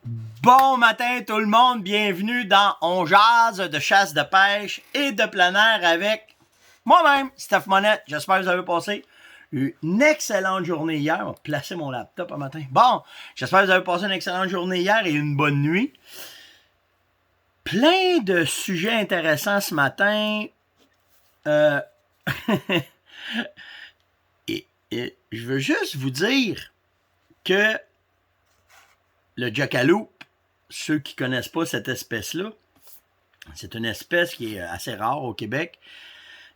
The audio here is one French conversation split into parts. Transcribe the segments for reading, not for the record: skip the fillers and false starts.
Bon matin tout le monde, bienvenue dans On jase de chasse de pêche et de plein air avec moi-même, Steph Monette. J'espère que vous avez passé une excellente journée hier. On va placer mon laptop un matin. Bon, j'espère que vous avez passé une excellente journée hier et une bonne nuit. Plein de sujets intéressants ce matin. et je veux juste vous dire que le jackalope, ceux qui ne connaissent pas cette espèce-là, c'est une espèce qui est assez rare au Québec.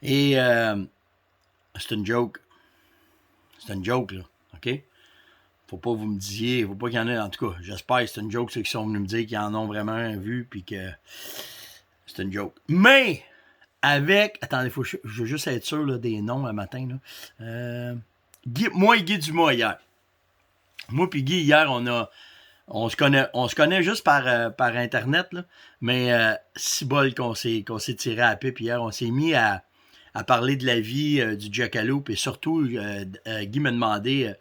Et c'est une joke. C'est une joke, là. OK? Faut pas que vous me disiez, faut pas qu'il y en ait, en tout cas, j'espère que c'est une joke, ceux qui sont venus me dire qu'ils en ont vraiment vu, puis que c'est une joke. Mais, attendez, je veux juste être sûr là, des noms un matin. Là. Moi et Guy Dumas hier. Moi et Guy, hier, on se connaît juste par Internet, là, mais si bol qu'on s'est tiré à la pipe hier, on s'est mis à parler de la vie du jackalope et surtout, Guy me demandait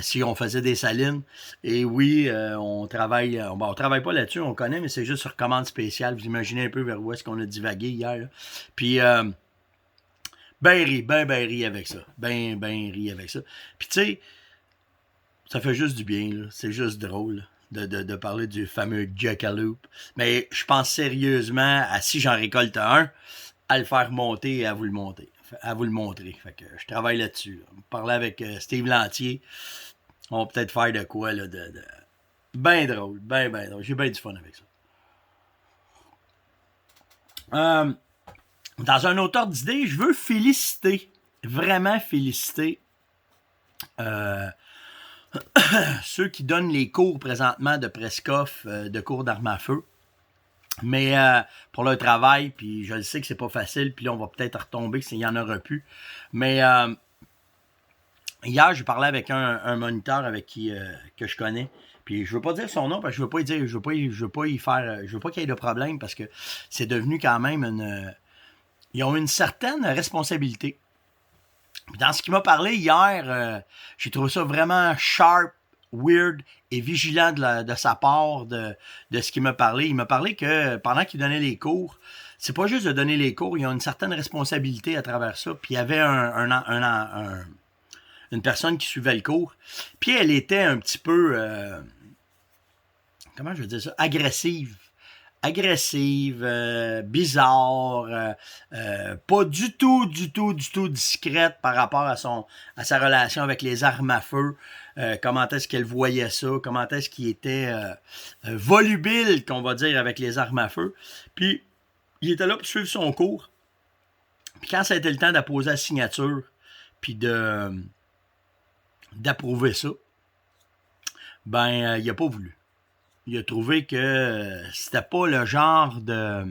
si on faisait des salines. Et oui, on travaille, on travaille pas là-dessus, on connaît, mais c'est juste sur commande spéciale. Vous imaginez un peu vers où est-ce qu'on a divagué hier. Là. Puis, ben ri avec ça. Ben ri avec ça. Puis tu sais, ça fait juste du bien, là. C'est juste drôle. De parler du fameux jackalope. Mais je pense sérieusement à si j'en récolte un, à le faire monter et à vous le montrer. Fait que je travaille là-dessus. Là. Parler avec Steve Lantier. On va peut-être faire de quoi là, ben drôle. Ben drôle. J'ai bien du fun avec ça. Dans un autre ordre d'idée, je veux vraiment féliciter ceux qui donnent les cours présentement de Prescoff, de cours d'armes à feu. Mais pour leur travail, puis je le sais que c'est pas facile, puis là on va peut-être retomber s'il y en aura plus. Mais hier, j'ai parlé avec un moniteur avec qui que je connais. Puis je veux pas dire son nom parce que je veux pas qu'il y ait de problème parce que c'est devenu quand même ils ont une certaine responsabilité. Puis dans ce qu'il m'a parlé hier, j'ai trouvé ça vraiment sharp, weird et vigilant de sa part de ce qu'il m'a parlé. Il m'a parlé que pendant qu'il donnait les cours, c'est pas juste de donner les cours, ils ont une certaine responsabilité à travers ça. Puis il y avait une personne qui suivait le cours. Puis elle était un petit peu, comment je veux dire ça, agressive, bizarre, pas du tout discrète par rapport à sa relation avec les armes à feu, comment est-ce qu'elle voyait ça, comment est-ce qu'il était volubile, qu'on va dire, avec les armes à feu. Puis, il était là pour suivre son cours. Puis quand ça a été le temps d'apposer la signature, puis d'approuver ça, ben, il n'a pas voulu. Il a trouvé que c'était pas le genre de...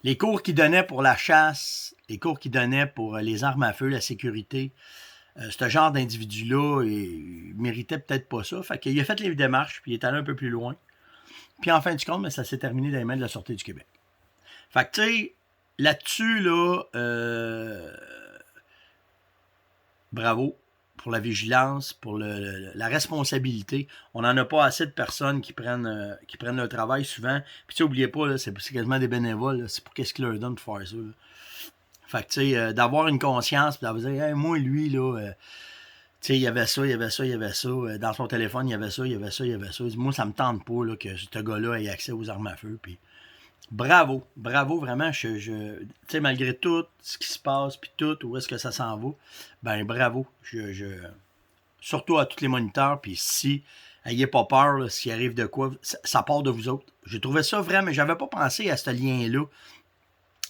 Les cours qu'il donnait pour la chasse, les cours qu'il donnait pour les armes à feu, la sécurité, ce genre d'individu-là, il méritait peut-être pas ça. Fait qu'il a fait les démarches, puis il est allé un peu plus loin. Puis en fin de compte, ça s'est terminé dans les mains de la Sûreté du Québec. Fait que tu sais, là-dessus, là, bravo. Pour la vigilance, pour la responsabilité. On n'en a pas assez de personnes qui prennent le travail souvent. Puis tu sais, oubliez pas, là, c'est quasiment des bénévoles. Là, c'est pour qu'est-ce qu'ils leur donnent pour faire ça. Là. Fait que tu sais, d'avoir une conscience, puis d'avoir dit, hey, moi, lui, là, tu sais, il y avait ça. Dans son téléphone, il y avait ça. Moi, ça me tente pas là, que ce gars-là ait accès aux armes à feu. Puis bravo, vraiment. Tu sais, malgré tout ce qui se passe, puis tout, où est-ce que ça s'en va, ben bravo. Surtout à tous les moniteurs, puis si, ayez pas peur, là, s'il arrive de quoi, ça part de vous autres. J'ai trouvé ça vrai, mais j'avais pas pensé à ce lien-là,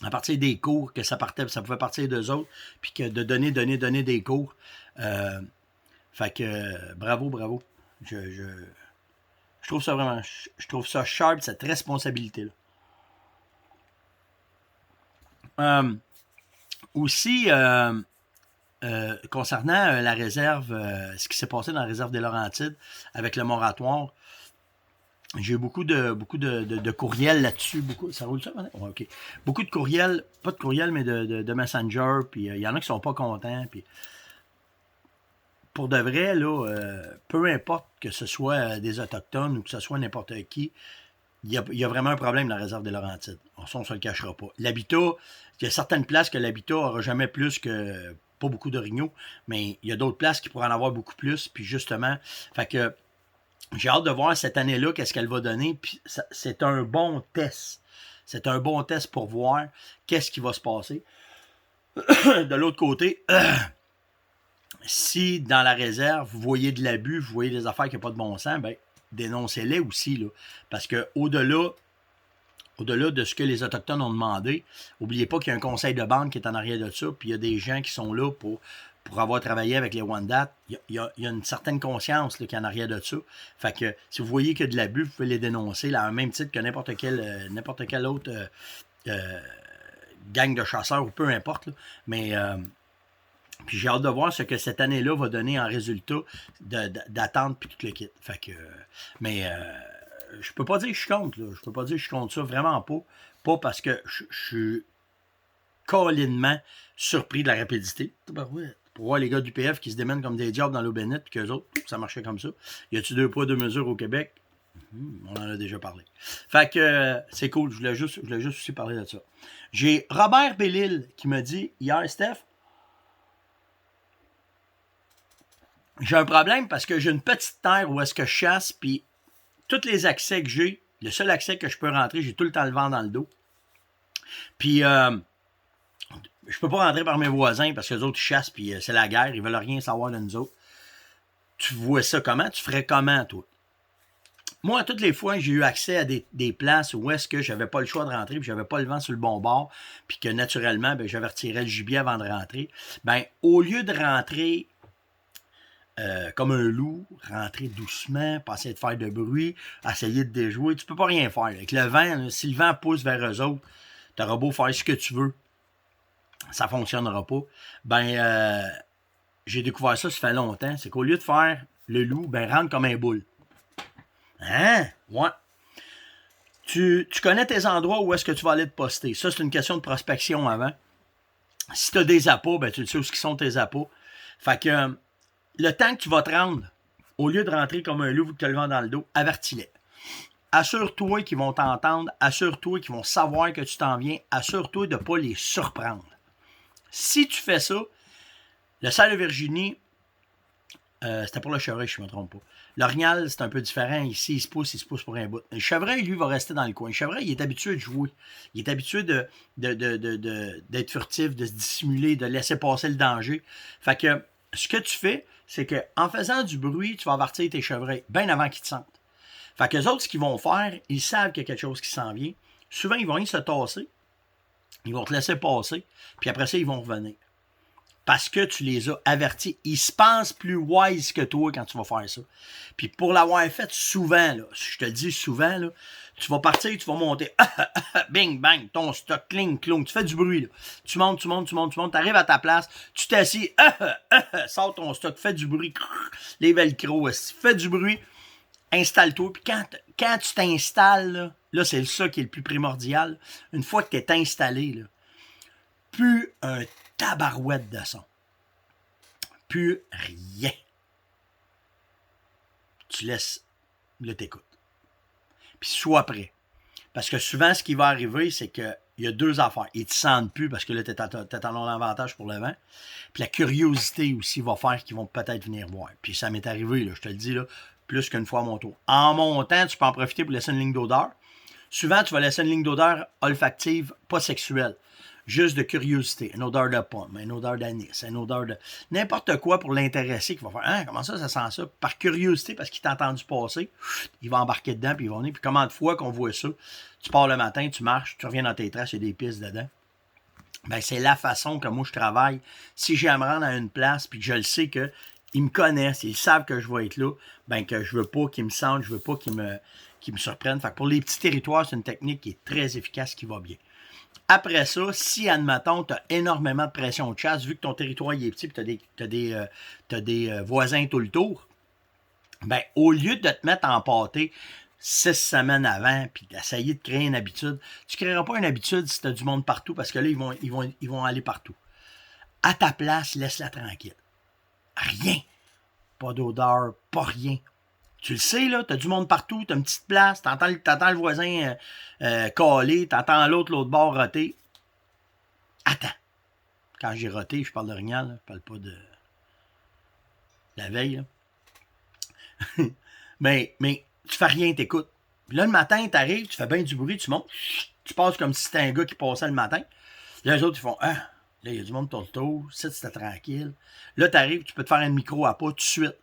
à partir des cours, que ça pouvait partir d'eux autres, puis que de donner des cours. Fait que, bravo. Je trouve ça vraiment, je trouve ça sharp, cette responsabilité-là. Aussi, concernant la réserve, ce qui s'est passé dans la réserve des Laurentides avec le moratoire, j'ai eu beaucoup de courriels là-dessus. Ça roule ça maintenant? Ouais, OK. Beaucoup de courriels, pas de courriels, mais de Messenger, puis il y en a qui sont pas contents, puis pour de vrai, là, peu importe que ce soit des Autochtones ou que ce soit n'importe qui, il y a vraiment un problème dans la réserve des Laurentides. Ça, on ne se le cachera pas. L'habitat, il y a certaines places que l'habitat n'aura jamais plus que, pas beaucoup d'orignaux, mais il y a d'autres places qui pourraient en avoir beaucoup plus. Puis justement, fait que j'ai hâte de voir cette année-là qu'est-ce qu'elle va donner. Puis c'est un bon test. C'est un bon test pour voir qu'est-ce qui va se passer. De l'autre côté, si dans la réserve, vous voyez de l'abus, vous voyez des affaires qui n'ont pas de bon sens, ben dénoncez-les aussi. Là. Parce que au-delà de ce que les Autochtones ont demandé, n'oubliez pas qu'il y a un conseil de bande qui est en arrière de ça, puis il y a des gens qui sont là pour avoir travaillé avec les Wendat. Il y a une certaine conscience là, qui est en arrière de ça. Fait que si vous voyez qu'il y a de l'abus, vous pouvez les dénoncer, là, au même titre que n'importe quel autre gang de chasseurs, ou peu importe. Là. Mais puis j'ai hâte de voir ce que cette année-là va donner en résultat d'attente puis tout le kit. Fait que, mais je peux pas dire que je suis contre. Là. Je peux pas dire que je suis contre ça, vraiment pas. Pas parce que je suis collinement surpris de la rapidité. Pour voir les gars du PF qui se démènent comme des diables dans l'eau bénite, puis qu'eux autres, ça marchait comme ça. Y a-tu 2 poids, 2 mesures au Québec? On en a déjà parlé. Fait que c'est cool, je voulais juste aussi parler de ça. J'ai Robert Bellil qui me dit hier, Steph, j'ai un problème parce que j'ai une petite terre où est-ce que je chasse, puis tous les accès que j'ai, le seul accès que je peux rentrer, j'ai tout le temps le vent dans le dos. Puis je peux pas rentrer par mes voisins parce que les autres ils chassent, puis c'est la guerre, ils veulent rien savoir de nous autres. Tu vois ça comment? Tu ferais comment, toi? Moi, toutes les fois, j'ai eu accès à des places où est-ce que j'avais pas le choix de rentrer, puis j'avais pas le vent sur le bon bord, puis que naturellement, ben, j'avais retiré le gibier avant de rentrer. Ben, au lieu de rentrer comme un loup, rentrer doucement, pas essayer de faire de bruit, essayer de déjouer, tu peux pas rien faire. Avec le vent, là, si le vent pousse vers eux autres, t'auras beau faire ce que tu veux, ça fonctionnera pas. Ben, j'ai découvert ça fait longtemps, c'est qu'au lieu de faire le loup, ben, rentre comme un boule. Hein? Ouais. Tu connais tes endroits où est-ce que tu vas aller te poster. Ça, c'est une question de prospection avant. Si tu as des appâts, ben, tu le sais où sont tes appâts. Fait que le temps que tu vas te rendre, au lieu de rentrer comme un loup te le vent dans le dos, avertis-les. Assure-toi qu'ils vont t'entendre. Assure-toi qu'ils vont savoir que tu t'en viens. Assure-toi de ne pas les surprendre. Si tu fais ça, le cerf de Virginie, c'était pour le chevreuil, je ne me trompe pas. L'orignal, c'est un peu différent. Ici, il se pousse pour un bout. Le chevreuil, lui, va rester dans le coin. Le chevreuil, il est habitué de jouer. Il est habitué d'être furtif, de se dissimuler, de laisser passer le danger. Fait que ce que tu fais, c'est qu'en faisant du bruit, tu vas avertir tes chevreuils bien avant qu'ils te sentent. Fait que les autres, ce qu'ils vont faire, ils savent qu'il y a quelque chose qui s'en vient. Souvent, ils vont y se tasser. Ils vont te laisser passer. Puis après ça, ils vont revenir. Parce que tu les as avertis. Ils se pensent plus wise que toi quand tu vas faire ça. Puis pour l'avoir fait souvent, là, je te le dis souvent, là, tu vas partir, tu vas monter, bing, bang, ton stock, cling, clong, tu fais du bruit. Là. Tu montes, tu arrives à ta place, tu t'assis, sors ton stock, fais du bruit, les velcro, fais du bruit, installe-toi. Puis quand tu t'installes, là c'est ça qui est le plus primordial. Une fois que tu es installé, là, plus un tabarouette de son. Plus rien. Tu laisses le t'écoute. Puis sois prêt. Parce que souvent, ce qui va arriver, c'est qu'il y a 2 affaires. Ils ne te sentent plus parce que là, tu es en avantage pour le vent. Puis la curiosité aussi va faire qu'ils vont peut-être venir voir. Puis ça m'est arrivé, là, je te le dis, là, plus qu'une fois à mon tour. En montant, tu peux en profiter pour laisser une ligne d'odeur. Souvent, tu vas laisser une ligne d'odeur olfactive, pas sexuelle. Juste de curiosité. Une odeur de pomme, une odeur d'anis, une odeur de... n'importe quoi pour l'intéresser qui va faire « Ah, comment ça sent ça? » Par curiosité, parce qu'il t'a entendu passer, il va embarquer dedans, puis il va venir. Puis combien de fois qu'on voit ça? Tu pars le matin, tu marches, tu reviens dans tes traces, il y a des pistes dedans. Ben, c'est la façon que moi je travaille. Si j'ai à me rendre à une place, puis que je le sais qu'ils me connaissent, ils savent que je vais être là, ben que je veux pas qu'ils me sentent, je veux pas qu'ils me surprennent. Fait que pour les petits territoires, c'est une technique qui est très efficace, qui va bien. Après ça, si, admettons, tu as énormément de pression de chasse, vu que ton territoire est petit et tu as des voisins tout le tour, ben, au lieu de te mettre en pâté 6 semaines avant puis d'essayer de créer une habitude, tu ne créeras pas une habitude si tu as du monde partout parce que là, ils vont aller partout. À ta place, laisse-la tranquille. Rien. pas d'odeur, pas rien. Tu le sais, là, t'as du monde partout, t'as une petite place, t'entends le voisin caler, t'entends l'autre bord roter. Attends. Quand j'ai roté, je parle d'orignal, je parle pas de la veille. Là. mais tu fais rien, t'écoutes. Puis là, le matin, t'arrives, tu fais bien du bruit, tu montes, tu passes comme si c'était un gars qui passait le matin. Là, les autres, ils font ah, là, il y a du monde autour, c'était tranquille. Là, t'arrives, tu peux te faire un micro à pas tout de suite.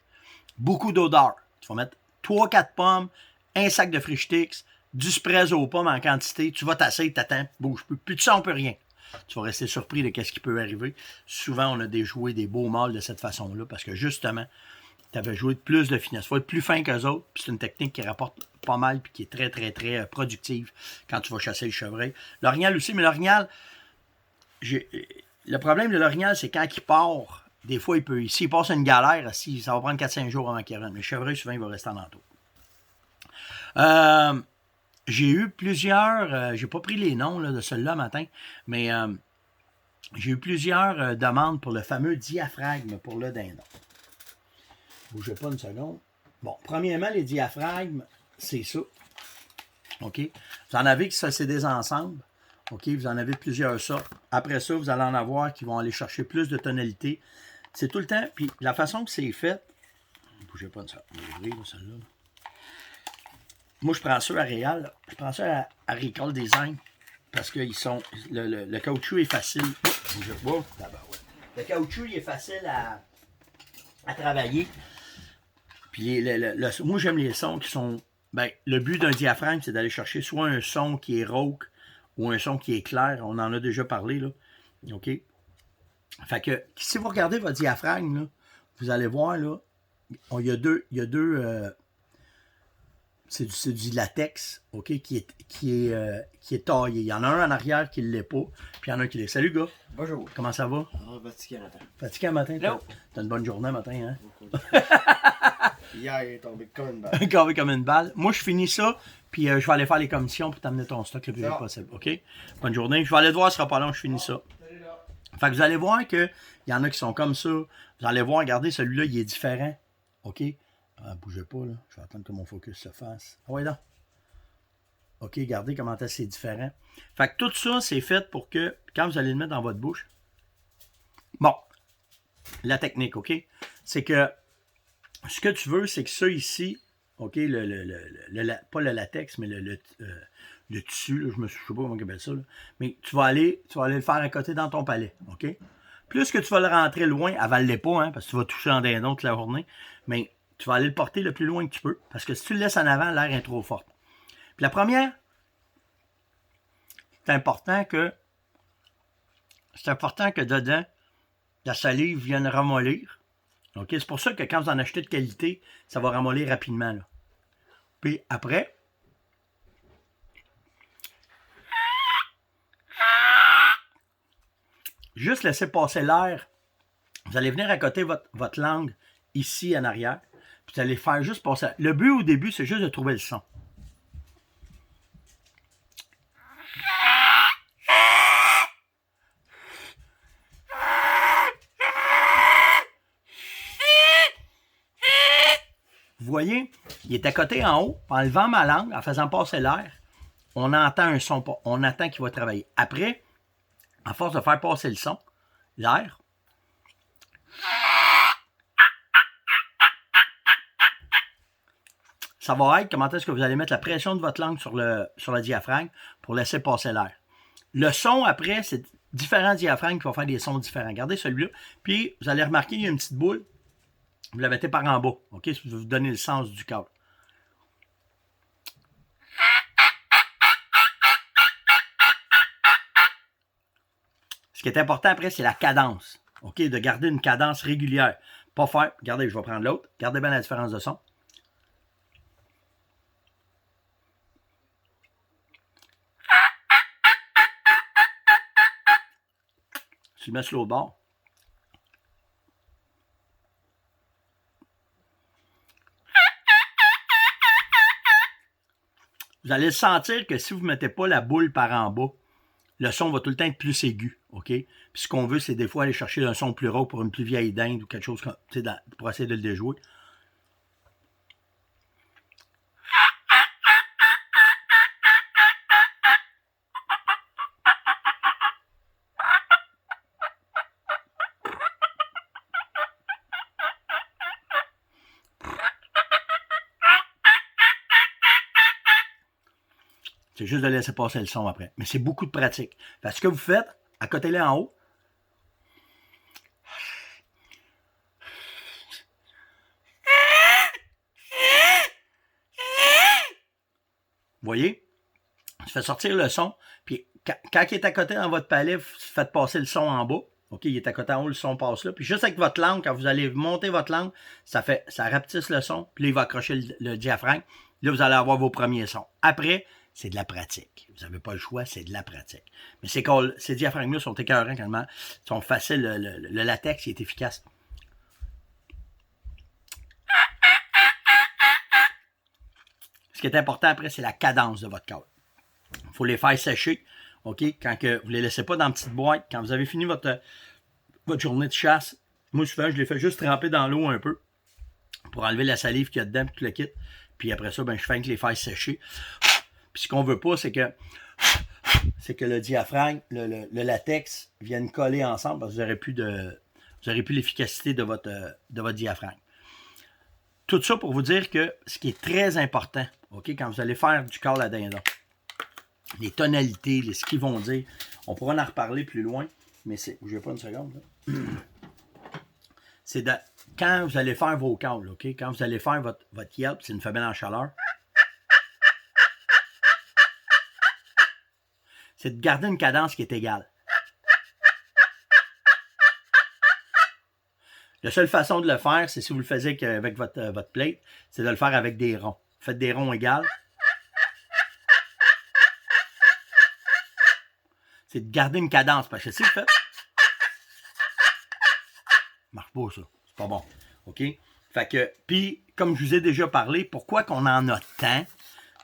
Beaucoup d'odeur. Tu vas mettre 3-4 pommes, un sac de Frichtix, du spray aux pommes en quantité, tu vas t'asseoir, t'attends, bouge plus de son, plus rien. Tu vas rester surpris de ce qui peut arriver. Souvent, on a joué des beaux mâles de cette façon-là parce que justement, tu avais joué de plus de finesse. Il faut être plus fin qu'eux autres, puis c'est une technique qui rapporte pas mal puis qui est très, très, très productive quand tu vas chasser le chevreuil. L'orignal aussi, mais l'orignal, le problème de l'orignal, c'est quand il part, des fois, s'il passe une galère, ça va prendre 4-5 jours avant qu'il rentre. Mais le chevreuil, souvent, il va rester en entour. J'ai eu plusieurs, j'ai pas pris les noms là, de ceux-là matin, mais j'ai eu plusieurs demandes pour le fameux diaphragme pour le dindon. Bougez pas une seconde. Bon, premièrement, les diaphragmes, c'est ça. OK? Vous en avez qui c'est des ensembles. OK? Vous en avez plusieurs sortes. Après ça, vous allez en avoir qui vont aller chercher plus de tonalité. C'est tout le temps. Puis la façon que c'est fait, bougez pas de ça. Je vais ouvrir celle-là. Moi, je prends ceux à Réal. Je prends ceux à Recall Design. Parce que ils sont. Le caoutchouc est facile. Bougez pas. Le caoutchouc il est facile à travailler. Puis moi, j'aime les sons qui sont. Ben, le but d'un diaphragme, c'est d'aller chercher soit un son qui est rauque ou un son qui est clair. On en a déjà parlé, là. OK? Fait que, si vous regardez votre diaphragme, là, vous allez voir, là, il y a deux c'est du latex, OK, qui est taillé. Il y en a un en arrière qui ne l'est pas, puis il y en a un qui l'est. Salut, gars. Bonjour. Comment ça va? Fatigué matin. Fatigué un matin? Non. T'as une bonne journée matin, hein? Hier, il est tombé comme une balle. Tombé comme une balle. Moi, je finis ça, puis je vais aller faire les commissions pour t'amener ton stock le plus vite possible, OK? Bonne journée. Je vais aller te voir, ce sera pas long, je finis ça. Fait que vous allez voir qu'il y en a qui sont comme ça. Vous allez voir, regardez, celui-là, il est différent, OK? Bougez pas, là. Je vais attendre que mon focus se fasse. Ah ouais, là. OK, regardez comment c'est différent. Fait que tout ça, c'est fait pour que, quand vous allez le mettre dans votre bouche, bon, la technique, OK? C'est que, ce que tu veux, c'est que ça ici, OK, pas le latex, mais le tissu, là, je ne sais pas comment on appelle ça, là, mais tu vas aller le faire à côté dans ton palais, OK? Plus que tu vas le rentrer loin, avale-le pas, hein, parce que tu vas toucher en dindon toute la journée, mais tu vas aller le porter le plus loin que tu peux. Parce que si tu le laisses en avant, l'air est trop fort. Puis la première, c'est important que dedans, la salive vienne ramollir. OK? C'est pour ça que quand vous en achetez de qualité, ça va ramollir rapidement. Là. Puis après, juste laisser passer l'air. Vous allez venir à côté votre langue ici en arrière. Puis vous allez faire juste passer. Le but au début, c'est juste de trouver le son. Vous voyez, il est à côté en haut, en levant ma langue, en faisant passer l'air, on entend un son, on attend qu'il va travailler. Après, à force de faire passer le son, l'air, ça va être comment est-ce que vous allez mettre la pression de votre langue sur le diaphragme pour laisser passer l'air. Le son, après, c'est différents diaphragmes qui vont faire des sons différents. Regardez celui-là. Puis, vous allez remarquer, il y a une petite boule. Vous la mettez par en bas. OK? Ça va vous donner le sens du câble. Ce qui est important après, c'est la cadence. OK? De garder une cadence régulière. Pas faire. Regardez, je vais prendre l'autre. Regardez bien la différence de son. Si je mets sur l'autre bord. Vous allez sentir que si vous ne mettez pas la boule par en bas, le son va tout le temps être plus aigu. OK? Puis ce qu'on veut, c'est des fois aller chercher un son plus rauque pour une plus vieille dinde ou quelque chose comme, pour essayer de le déjouer. C'est juste de laisser passer le son après. Mais c'est beaucoup de pratique. Fait que ce que vous faites, à côté là en haut, vous voyez, tu fais sortir le son, puis quand il est à côté dans votre palais, vous faites passer le son en bas. OK, il est à côté en haut, le son passe là. Puis juste avec votre langue, quand vous allez monter votre langue, ça rapetisse le son, puis là, il va accrocher le diaphragme. Là, vous allez avoir vos premiers sons. Après, c'est de la pratique. Vous n'avez pas le choix, c'est de la pratique. Mais ces diaphragmes-là sont écœurants quand même. Ils sont faciles. Le latex, il est efficace. Ce qui est important après, c'est la cadence de votre call. Il faut les faire sécher. OK? Quand que vous ne les laissez pas dans une petite boîte, quand vous avez fini votre journée de chasse, moi souvent, je les fais juste tremper dans l'eau un peu pour enlever la salive qu'il y a dedans, puis tout le kit. Puis après ça, je fais que les faire sécher. Puis ce qu'on veut pas, c'est que le diaphragme, le latex viennent coller ensemble parce que vous n'aurez plus l'efficacité de votre diaphragme. Tout ça pour vous dire que ce qui est très important, OK, quand vous allez faire du call à dindon, les tonalités, ce qu'ils vont dire, on pourra en reparler plus loin, mais bougez pas une seconde. C'est quand vous allez faire vos calls, OK, quand vous allez faire votre yelp, c'est une femelle en chaleur, c'est de garder une cadence qui est égale. La seule façon de le faire, c'est si vous le faisiez avec votre plate, c'est de le faire avec des ronds. Faites des ronds égales. C'est de garder une cadence. Parce que si vous faites... Ça marche pas, ça. C'est pas bon. OK? Fait que, puis, comme je vous ai déjà parlé, pourquoi qu'on en a tant?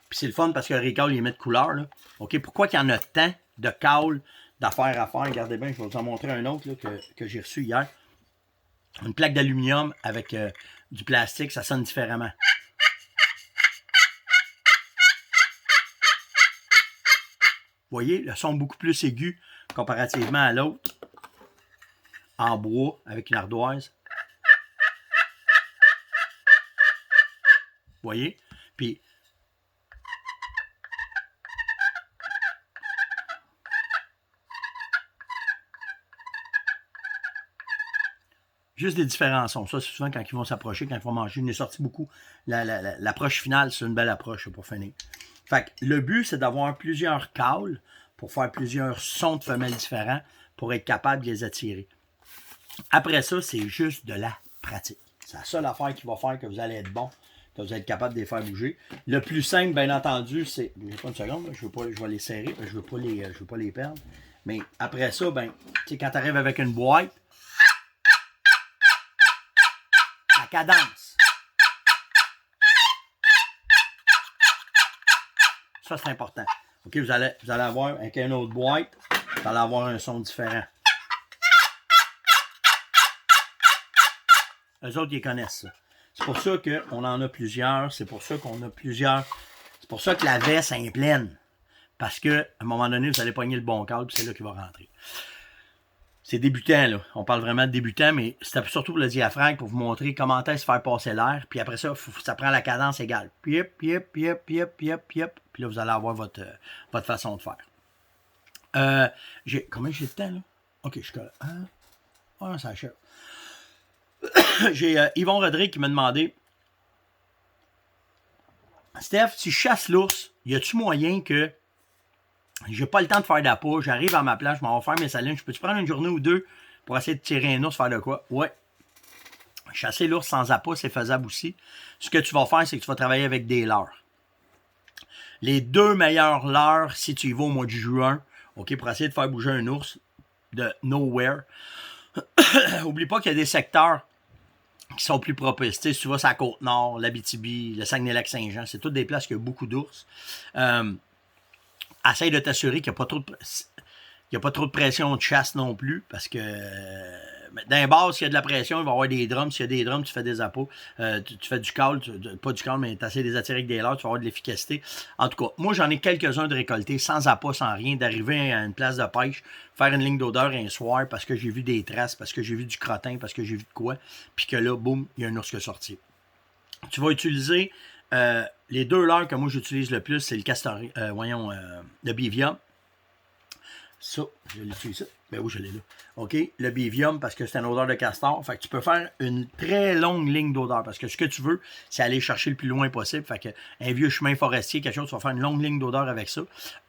Puis c'est le fun parce que le recall, il met de couleur, là. OK? Pourquoi qu'il y en a tant de calls, d'affaires à faire? Regardez bien, je vais vous en montrer un autre là, que j'ai reçu hier. Une plaque d'aluminium avec du plastique, ça sonne différemment. Vous voyez, le son beaucoup plus aigu comparativement à l'autre. En bois, avec une ardoise. Vous voyez? Puis, juste des différents sons. Ça, c'est souvent quand ils vont s'approcher, quand ils vont manger. Il est sorti beaucoup. L'approche finale, c'est une belle approche pour finir. Fait que le but, c'est d'avoir plusieurs calls pour faire plusieurs sons de femelles différents pour être capable de les attirer. Après ça, c'est juste de la pratique. C'est la seule affaire qui va faire que vous allez être bon, que vous allez être capable de les faire bouger. Le plus simple, bien entendu, c'est... Je pas une seconde, là, je vais les serrer, je ne veux pas les perdre. Mais après ça, quand tu arrives avec une boîte, la cadence. Ça, c'est important. OK, vous allez avoir, avec une autre boîte, vous allez avoir un son différent. Eux autres, ils connaissent ça. C'est pour ça qu'on en a plusieurs. C'est pour ça qu'on a plusieurs. C'est pour ça que la veste est pleine. Parce qu'à un moment donné, vous allez pogner le bon câble, c'est là qu'il va rentrer. C'est débutant, là. On parle vraiment de débutant, mais c'était surtout pour le diaphragme, pour vous montrer comment est-ce faire passer l'air. Puis après ça, ça prend la cadence égale. Piep, piep, piep, piep, piep, piep. Puis là, vous allez avoir votre façon de faire. Combien j'ai de temps, là? OK, je suis là. Ah, ça achève. J'ai Yvon Rodrigue qui m'a demandé, Steph, si je chasse l'ours, y a-tu moyen que j'ai pas le temps de faire d'appât, j'arrive à ma place, je m'en vais faire mes salines, je peux-tu prendre une journée ou deux pour essayer de tirer un ours, faire de quoi? Ouais. Chasser l'ours sans appât, c'est faisable aussi. Ce que tu vas faire, c'est que tu vas travailler avec des leurres. Les 2 meilleures leurres, si tu y vas au mois de juin, OK, pour essayer de faire bouger un ours de nowhere. Oublie pas qu'il y a des secteurs qui sont plus propices. Tu sais, si tu vas sur la Côte-Nord, l'Abitibi, le Saguenay-Lac-Saint-Jean, c'est toutes des places qui ont beaucoup d'ours. Essaye de t'assurer qu'il n'y a pas trop de... Il n'y a pas trop de pression de chasse non plus, parce que d'un bar, s'il y a de la pression, il va y avoir des drums. S'il y a des drums, tu fais des appos. Tu fais du call, pas du call, mais tu essaies de les attirer avec des leurres, tu vas avoir de l'efficacité. En tout cas, moi, j'en ai quelques-uns de récoltés, sans appât, sans rien, d'arriver à une place de pêche, faire une ligne d'odeur un soir, parce que j'ai vu des traces, parce que j'ai vu du crottin, parce que j'ai vu de quoi, puis que là, boum, il y a un ours qui est sorti. Tu vas utiliser les deux leurres que moi j'utilise le plus, c'est le castor, le Bivium. Ça, je l'utilise ça. Ben oui, je l'ai là. OK, le Bivium, parce que c'est une odeur de castor. Fait que tu peux faire une très longue ligne d'odeur, parce que ce que tu veux, c'est aller chercher le plus loin possible. Fait que un vieux chemin forestier, quelque chose, tu vas faire une longue ligne d'odeur avec ça.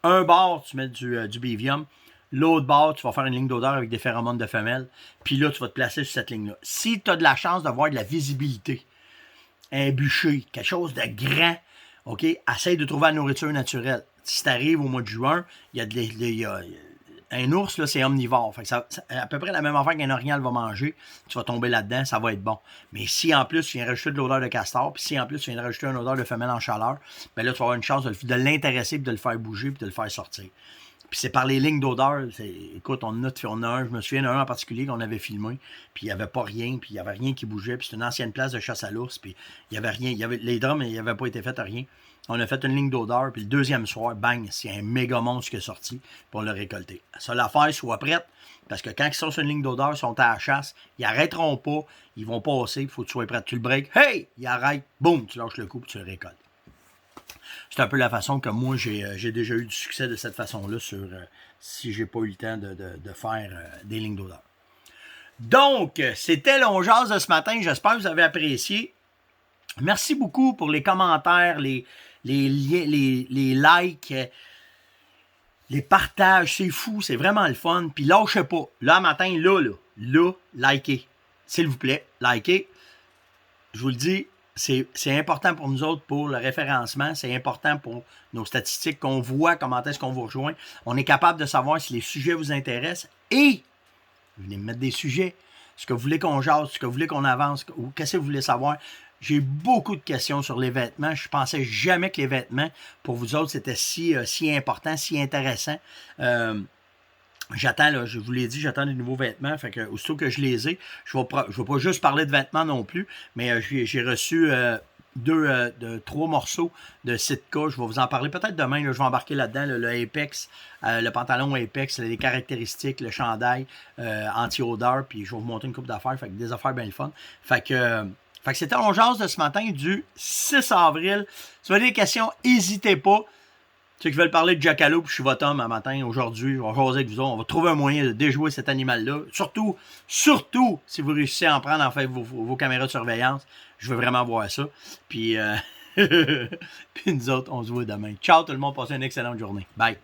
Un bord, tu mets du Bivium. L'autre bord, tu vas faire une ligne d'odeur avec des phéromones de femelles. Puis là, tu vas te placer sur cette ligne-là. Si tu as de la chance d'avoir de la visibilité, un bûcher, quelque chose de grand, OK, essaye de trouver la nourriture naturelle. Si tu arrives au mois de juin, il y a un ours, là, c'est omnivore. Fait que à peu près la même affaire qu'un orignal va manger. Tu vas tomber là-dedans, ça va être bon. Mais si en plus, tu viens rajouter de l'odeur de castor, puis si en plus, tu viens rajouter une odeur de femelle en chaleur, bien là, tu vas avoir une chance de l'intéresser, puis de le faire bouger, puis de le faire sortir. Puis c'est par les lignes d'odeur. Écoute, on a un, je me souviens d'un en particulier qu'on avait filmé, puis il n'y avait pas rien, puis il n'y avait rien qui bougeait, puis c'est une ancienne place de chasse à l'ours, puis il n'y avait rien. Les drums, il n'y avait pas été fait à rien. On a fait une ligne d'odeur, puis le deuxième soir, bang, c'est un méga monstre qui est sorti pour le récolter. Ça, l'affaire, soit prête, parce que quand ils sont sur une ligne d'odeur, ils sont à la chasse, ils n'arrêteront pas, ils vont passer, il faut que tu sois prêt. Tu le breaks, hey, ils arrêtent, boum, tu lâches le coup, puis tu le récoltes. C'est un peu la façon que moi, j'ai déjà eu du succès de cette façon-là sur si j'ai pas eu le temps de faire des lignes d'odeur. Donc, c'était l'On-Jase de ce matin. J'espère que vous avez apprécié. Merci beaucoup pour les commentaires, les likes, les partages. C'est fou, c'est vraiment le fun. Puis lâchez pas. Là, matin, là, likez. S'il vous plaît, likez. Je vous le dis, c'est important pour nous autres, pour le référencement. C'est important pour nos statistiques, qu'on voit comment est-ce qu'on vous rejoint. On est capable de savoir si les sujets vous intéressent. Et, venez me mettre des sujets. Ce que vous voulez qu'on jase, ce que vous voulez qu'on avance, ou qu'est-ce que vous voulez savoir. J'ai beaucoup de questions sur les vêtements. Je pensais jamais que les vêtements, pour vous autres, c'était si important, si intéressant. J'attends, là, je vous l'ai dit, j'attends des nouveaux vêtements. Fait que, aussitôt que je les ai, je ne vais pas juste parler de vêtements non plus, mais j'ai reçu 3 morceaux de Sitka. Je vais vous en parler peut-être demain. Là, je vais embarquer là-dedans le Apex, le pantalon Apex, les caractéristiques, le chandail anti-odeur, puis je vais vous montrer une couple d'affaires. Fait que des affaires bien le fun. Fait que c'était On-Jase de ce matin du 6 avril. Si vous avez des questions, n'hésitez pas. Ceux qui veulent parler de Jackalope, je suis votre homme un matin, aujourd'hui, on va jaser avec vous autres. On va trouver un moyen de déjouer cet animal-là. Surtout, si vous réussissez à en prendre en fait vos caméras de surveillance. Je veux vraiment voir ça. Puis, puis nous autres, on se voit demain. Ciao tout le monde, passez une excellente journée. Bye.